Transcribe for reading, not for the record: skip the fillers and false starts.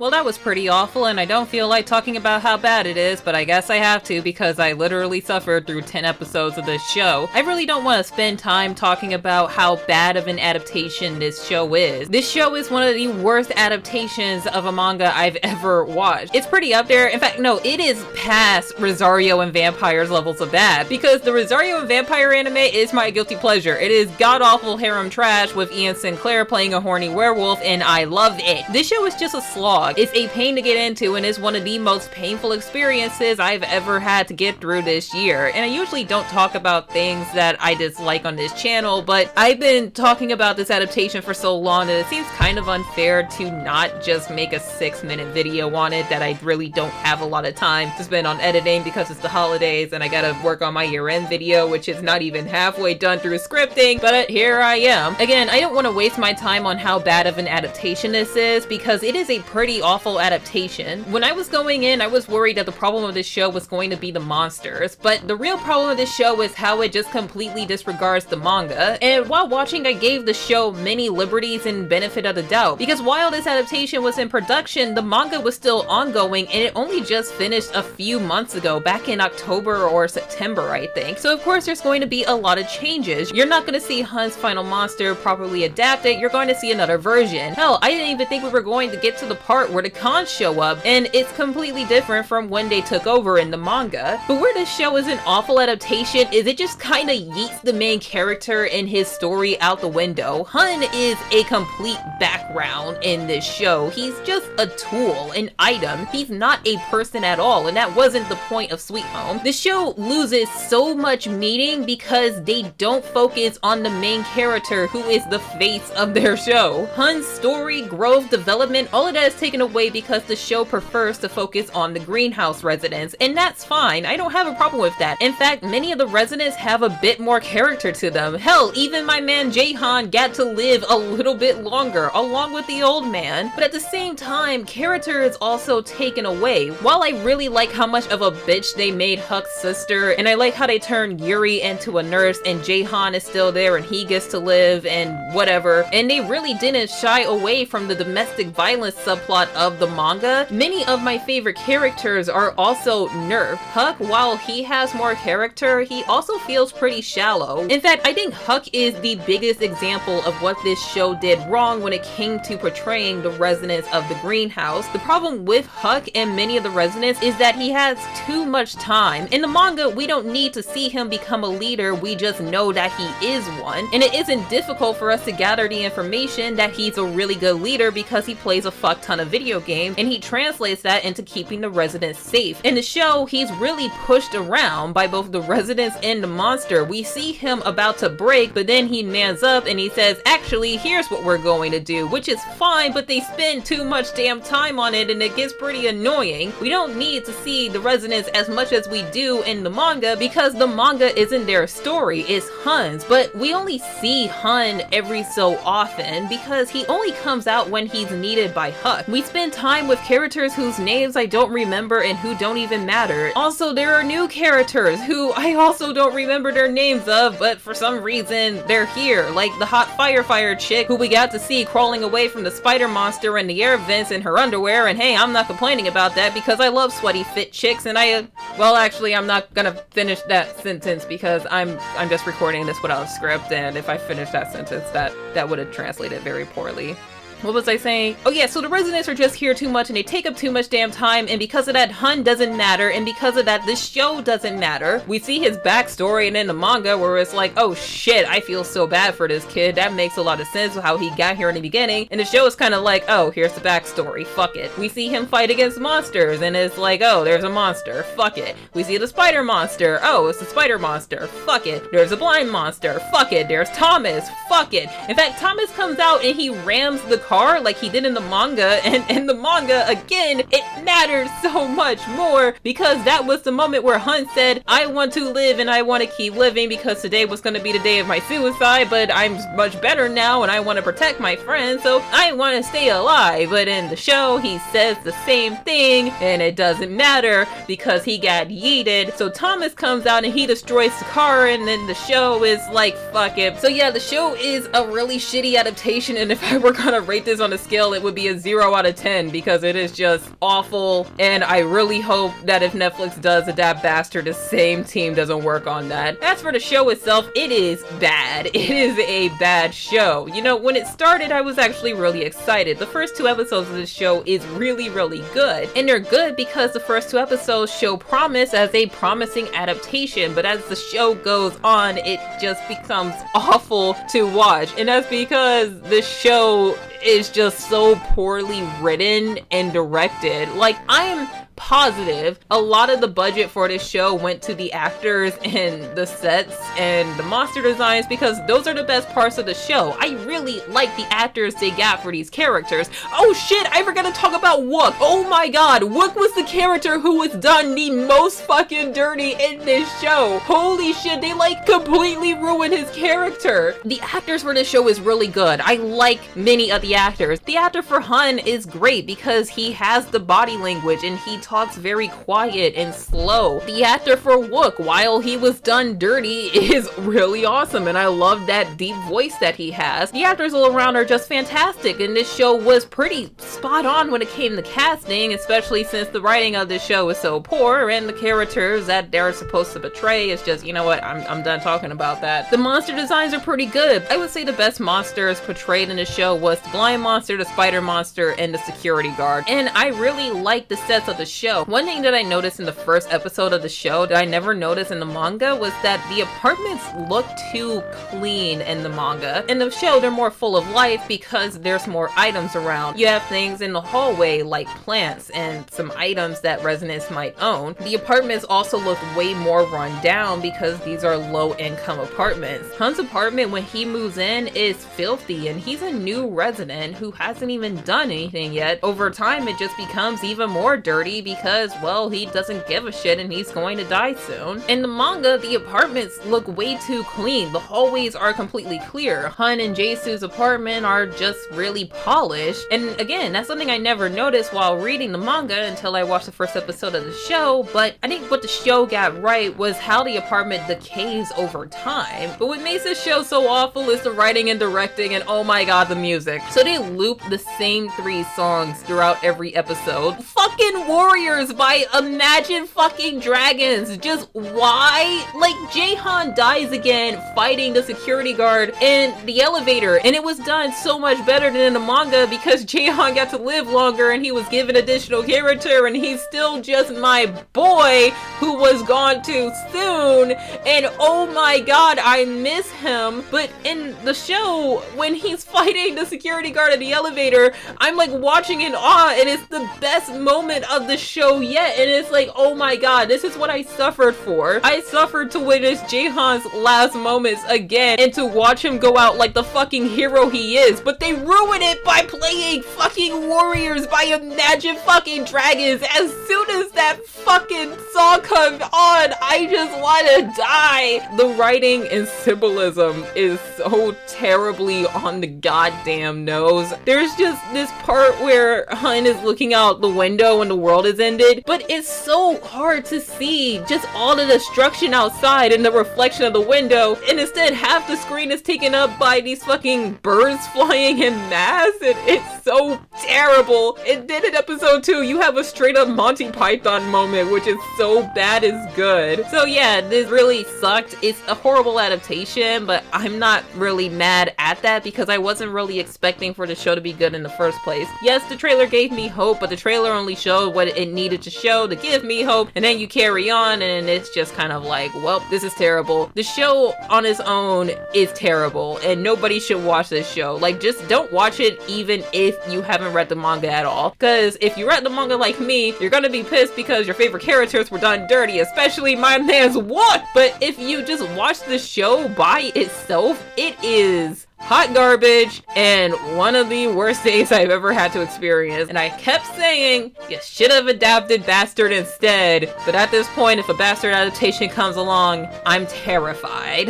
Well, that was pretty awful, and I don't feel like talking about how bad it is, but I guess I have to because I literally suffered through 10 episodes of this show. I really don't want to spend time talking about how bad of an adaptation this show is. This show is one of the worst adaptations of a manga I've ever watched. It's pretty up there. In fact, no, it is past Rosario and Vampires levels of bad, because the Rosario and Vampire anime is my guilty pleasure. It is god-awful harem trash with Ian Sinclair playing a horny werewolf, and I love it. This show is just a slog. It's a pain to get into and is one of the most painful experiences I've ever had to get through this year. And I usually don't talk about things that I dislike on this channel, but I've been talking about this adaptation for so long that it seems kind of unfair to not just make a 6-minute video on it that I really don't have a lot of time to spend on editing because it's the holidays and I gotta work on my year-end video, which is not even halfway done through scripting, but here I am. Again, I don't want to waste my time on how bad of an adaptation this is because it is a pretty awful adaptation. When I was going in, I was worried that the problem of this show was going to be the monsters, but the real problem of this show is how it just completely disregards the manga. And while watching, I gave the show many liberties and benefit of the doubt, because while this adaptation was in production, the manga was still ongoing and it only just finished a few months ago, back in October or September, I think. So of course there's going to be a lot of changes. You're not going to see Hun's final monster properly adapted, you're going to see another version. Hell, I didn't even think we were going to get to the part where the cons show up, and it's completely different from when they took over in the manga. But where this show is an awful adaptation is it just kinda yeets the main character and his story out the window. Hun is a complete background in this show. He's just a tool, an item. He's not a person at all, and that wasn't the point of Sweet Home. The show loses so much meaning because they don't focus on the main character who is the face of their show. Hun's story, growth, development, all of that is taken away because the show prefers to focus on the greenhouse residents, and that's fine. I don't have a problem with that. In fact, many of the residents have a bit more character to them. Hell, even my man Jaehan got to live a little bit longer, along with the old man. But at the same time, character is also taken away. While I really like how much of a bitch they made Huck's sister, and I like how they turned Yuri into a nurse and Jaehan is still there and he gets to live and whatever, and they really didn't shy away from the domestic violence subplot of the manga, many of my favorite characters are also nerfed. Huck, while he has more character, he also feels pretty shallow. In fact, I think Huck is the biggest example of what this show did wrong when it came to portraying the residents of the greenhouse. The problem with Huck and many of the residents is that he has too much time. In the manga, we don't need to see him become a leader, we just know that he is one. And it isn't difficult for us to gather the information that he's a really good leader because he plays a fuck ton of video games and he translates that into keeping the residents safe. In the show, he's really pushed around by both the residents and the monster. We see him about to break, but then he mans up and he says, actually, here's what we're going to do, which is fine, but they spend too much damn time on it and it gets pretty annoying. We don't need to see the residents as much as we do in the manga because the manga isn't their story, it's Hun's, but we only see Hun every so often because he only comes out when he's needed by Huck. We spend time with characters whose names I don't remember and who don't even matter. Also, there are new characters who I also don't remember their names of, but for some reason they're here, like the hot firefighter chick who we got to see crawling away from the spider monster in the air vents in her underwear, and hey, I'm not complaining about that because I love sweaty fit chicks, and well, actually, I'm not gonna finish that sentence because I'm just recording this without a script, and if I finish that sentence, that would have translated very poorly. What was I saying? Oh yeah, so the residents are just here too much and they take up too much damn time, and because of that, Hun doesn't matter, and because of that, this show doesn't matter. We see his backstory and in the manga where it's like, oh shit, I feel so bad for this kid. That makes a lot of sense with how he got here in the beginning. And the show is kind of like, oh, here's the backstory, fuck it. We see him fight against monsters and it's like, oh, there's a monster, fuck it. We see the spider monster, oh, it's the spider monster, fuck it. There's a blind monster, fuck it. There's Thomas, fuck it. In fact, Thomas comes out and he rams the car like he did in the manga, and in the manga, again, it matters so much more because that was the moment where Hun said, I want to live and I want to keep living because today was going to be the day of my suicide, but I'm much better now and I want to protect my friends, so I want to stay alive. But in the show, he says the same thing and it doesn't matter because he got yeeted. So Thomas comes out and he destroys the car, and then the show is like, fuck it. So yeah, the show is a really shitty adaptation, and if I were gonna rate rate this on a scale, it would be a 0 out of 10 because it is just awful. And I really hope that if Netflix does adapt Bastard, the same team doesn't work on that. As for the show itself, it is bad. It is a bad show. You know, when it started, I was actually really excited. The first 2 episodes of this show is really, really good. And they're good because the first 2 episodes show promise as a promising adaptation. But as the show goes on, it just becomes awful to watch. And that's because the show is just so poorly written and directed. Like, I am positive a lot of the budget for this show went to the actors and the sets and the monster designs, because those are the best parts of the show. I really like the actors they got for these characters. Oh shit, I forgot to talk about Wook. Oh my god, Wook was the character who was done the most fucking dirty in this show. Holy shit, they like completely ruined his character. The actors for this show is really good. I like many of the actors. The actor for Hun is great because he has the body language and he talks very quiet and slow. The actor for Wook, while he was done dirty, is really awesome, and I love that deep voice that he has. The actors all around are just fantastic, and this show was pretty spot on when it came to casting, especially since the writing of this show is so poor, and the characters that they're supposed to portray is just, you know what, I'm done talking about that. The monster designs are pretty good. I would say the best monsters portrayed in the show was the blind monster, the spider monster, and the security guard, and I really like the sets of the show. One thing that I noticed in the first episode of the show that I never noticed in the manga was that the apartments look too clean in the manga. In the show, they're more full of life because there's more items around. You have things in the hallway like plants and some items that residents might own. The apartments also look way more run down because these are low-income apartments. Hun's apartment when he moves in is filthy, and he's a new resident who hasn't even done anything yet. Over time, it just becomes even more dirty because, well, he doesn't give a shit and he's going to die soon. In the manga, the apartments look way too clean. The hallways are completely clear. Hun and Jae-soo's apartment are just really polished. And again, that's something I never noticed while reading the manga until I watched the first episode of the show, but I think what the show got right was how the apartment decays over time. But what makes this show so awful is the writing and directing, and oh my god, the music. So they loop the same 3 songs throughout every episode. Fucking Warriors by Imagine Fucking Dragons. Just why? Like, Jaehan dies again fighting the security guard in the elevator, and it was done so much better than in the manga because Jaehan got to live longer and he was given additional character, and he's still just my boy who was gone too soon, and oh my god, I miss him. But in the show, when he's fighting the security guard in the elevator, I'm like watching in awe, and it's the best moment of the show yet, and it's like, oh my god, this is what I suffered for. I suffered to witness Jaehan's last moments again and to watch him go out like the fucking hero he is, but they ruin it by playing fucking Warriors by Imagine Fucking Dragons. As soon as that fucking song comes on, I just want to die. The writing and symbolism is so terribly on the goddamn nose. There's just this part where Hun is looking out the window when the world is ended, but it's so hard to see just all the destruction outside in the reflection of the window, and instead half the screen is taken up by these fucking birds flying in mass, and it's so terrible. And then in episode 2, you have a straight up Monty Python moment, which is so bad it's good. So yeah, this really sucked. It's a horrible adaptation, but I'm not really mad at that because I wasn't really expecting for the show to be good in the first place. Yes, the trailer gave me hope, but the trailer only showed what it needed to show to give me hope, and then you carry on and it's just kind of like, well, this is terrible. The show on its own is terrible, and nobody should watch this show. Like, just don't watch it even if you haven't read the manga at all, because if you read the manga like me, you're gonna be pissed because your favorite characters were done dirty, especially my man's Wook. But if you just watch the show by itself, it is hot garbage and one of the worst days I've ever had to experience. And I kept saying, you should have adapted Bastard instead. But at this point, if a Bastard adaptation comes along, I'm terrified.